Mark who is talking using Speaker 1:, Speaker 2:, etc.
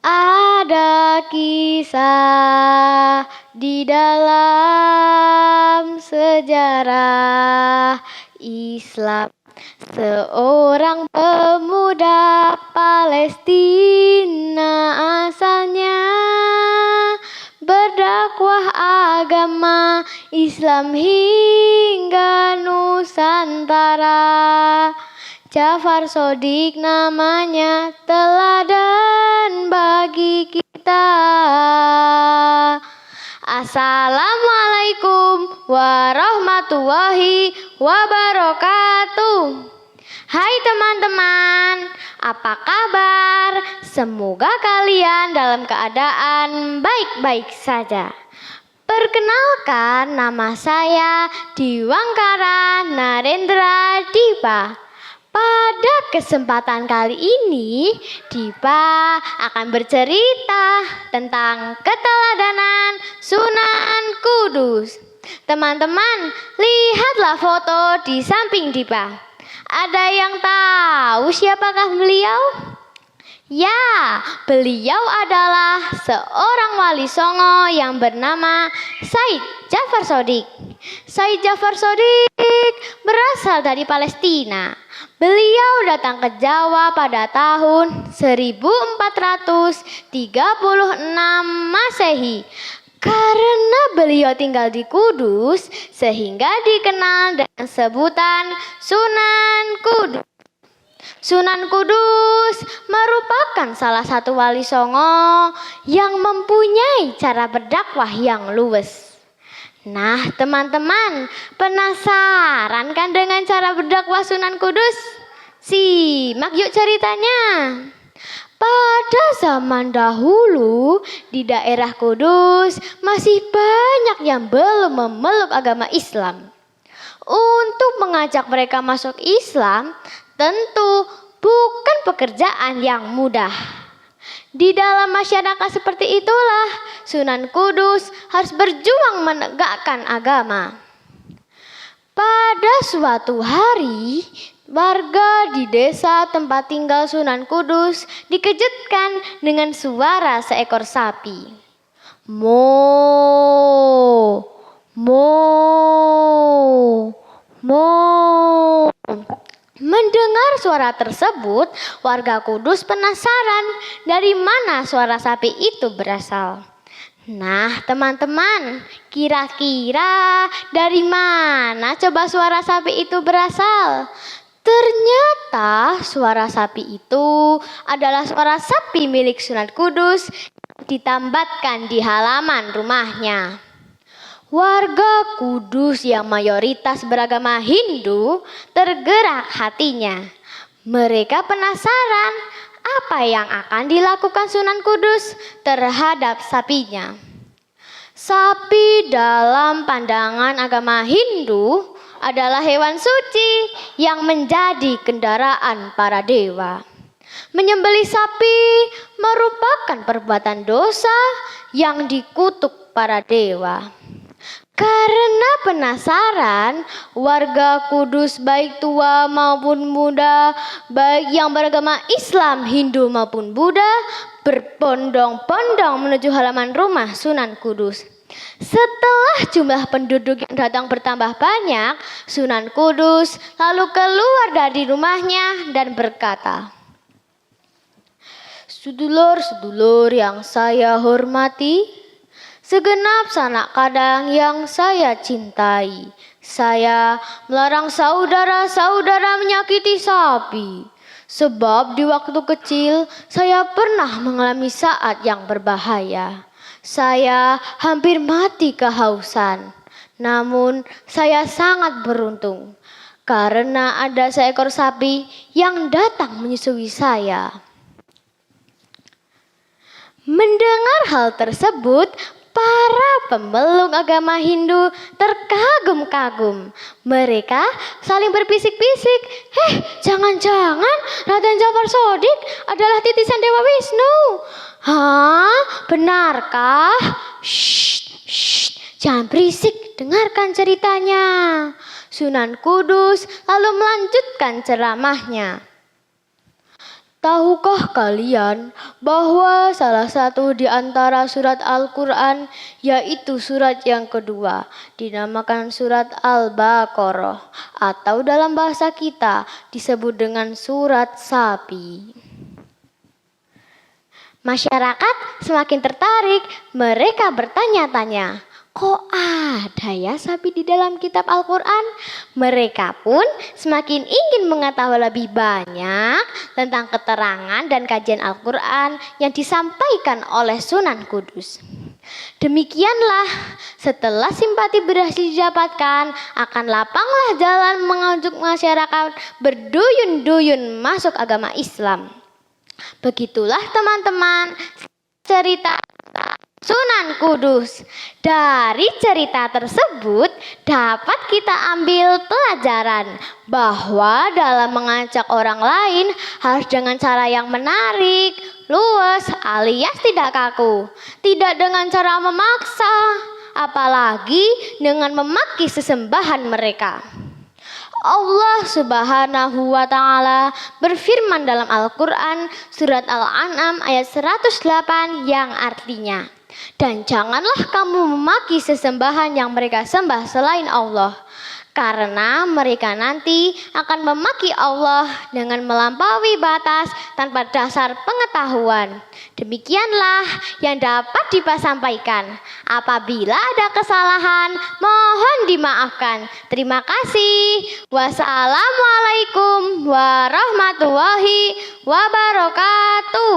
Speaker 1: Ada kisah di dalam sejarah Islam. Seorang pemuda Palestina asalnya, berdakwah agama Islam hingga Nusantara. Ja'far Shadiq namanya, teladan bagi kita. Assalamualaikum warahmatullahi wabarakatuh. Hai teman-teman, apa kabar? Semoga kalian dalam keadaan baik-baik saja. Perkenalkan, nama saya Diwangkara Narendra Dipa. Pada kesempatan kali ini, Dipa akan bercerita tentang keteladanan Sunan Kudus. Teman-teman, lihatlah foto di samping Dipa. Ada yang tahu siapakah beliau? Ya, beliau adalah seorang wali songo yang bernama Said Ja'far Shadiq. Said Ja'far Shadiq berasal dari Palestina. Beliau datang ke Jawa pada tahun 1436 Masehi. Karena beliau tinggal di Kudus, sehingga dikenal dengan sebutan Sunan Kudus. Sunan Kudus merupakan salah satu wali songo yang mempunyai cara berdakwah yang luwes. Nah, teman-teman, penasaran kan dengan cara berdakwah Sunan Kudus? Simak yuk ceritanya. Pada zaman dahulu, di daerah Kudus masih banyak yang belum memeluk agama Islam. Untuk mengajak mereka masuk Islam, tentu bukan pekerjaan yang mudah. Di dalam masyarakat seperti itulah Sunan Kudus harus berjuang menegakkan agama. Pada suatu hari, warga di desa tempat tinggal Sunan Kudus dikejutkan dengan suara seekor sapi. Mo, mo, mo. Mendengar suara tersebut, warga Kudus penasaran dari mana suara sapi itu berasal. Nah, teman-teman, kira-kira dari mana coba suara sapi itu berasal? Ternyata suara sapi itu adalah suara sapi milik Sunan Kudus yang ditambatkan di halaman rumahnya. Warga Kudus yang mayoritas beragama Hindu tergerak hatinya. Mereka penasaran apa yang akan dilakukan Sunan Kudus terhadap sapinya. Sapi dalam pandangan agama Hindu adalah hewan suci yang menjadi kendaraan para dewa. Menyembelih sapi merupakan perbuatan dosa yang dikutuk para dewa. Karena penasaran, warga Kudus baik tua maupun muda, baik yang beragama Islam, Hindu maupun Buddha, berbondong-bondong menuju halaman rumah Sunan Kudus. Setelah jumlah penduduk yang datang bertambah banyak, Sunan Kudus lalu keluar dari rumahnya dan berkata, "Sedulur-sedulur yang saya hormati, segenap sanak kadang yang saya cintai, saya melarang saudara-saudara menyakiti sapi. Sebab di waktu kecil saya pernah mengalami saat yang berbahaya. Saya hampir mati kehausan. Namun saya sangat beruntung karena ada seekor sapi yang datang menyusui saya." Mendengar hal tersebut, para pemeluk agama Hindu terkagum-kagum. Mereka saling berbisik-bisik, jangan-jangan Raden Ja'far Shadiq adalah titisan Dewa Wisnu. Hah? Benarkah? Shh, jangan berisik, dengarkan ceritanya. Sunan Kudus lalu melanjutkan ceramahnya. Tahukah kalian bahwa salah satu di antara surat Al-Quran, yaitu surat yang kedua, dinamakan surat Al-Baqarah, atau dalam bahasa kita disebut dengan surat sapi. Masyarakat semakin tertarik, mereka bertanya-tanya, kok ada ya sapi di dalam kitab Al-Quran? Mereka pun semakin ingin mengetahui lebih banyak tentang keterangan dan kajian Al-Quran yang disampaikan oleh Sunan Kudus. Demikianlah, setelah simpati berhasil didapatkan, akan lapanglah jalan mengajak masyarakat berduyun-duyun masuk agama Islam. Begitulah teman-teman cerita Sunan Kudus. Dari cerita tersebut dapat kita ambil pelajaran bahwa dalam mengajak orang lain harus dengan cara yang menarik, luas, alias tidak kaku. Tidak dengan cara memaksa, apalagi dengan memaki sesembahan mereka. Allah Subhanahu wa Ta'ala berfirman dalam Al-Quran surat Al-An'am ayat 108 yang artinya, dan janganlah kamu memaki sesembahan yang mereka sembah selain Allah, karena mereka nanti akan memaki Allah dengan melampaui batas tanpa dasar pengetahuan. Demikianlah yang dapat disampaikan. Apabila ada kesalahan, mohon dimaafkan. Terima kasih. Wassalamualaikum warahmatullahi wabarakatuh.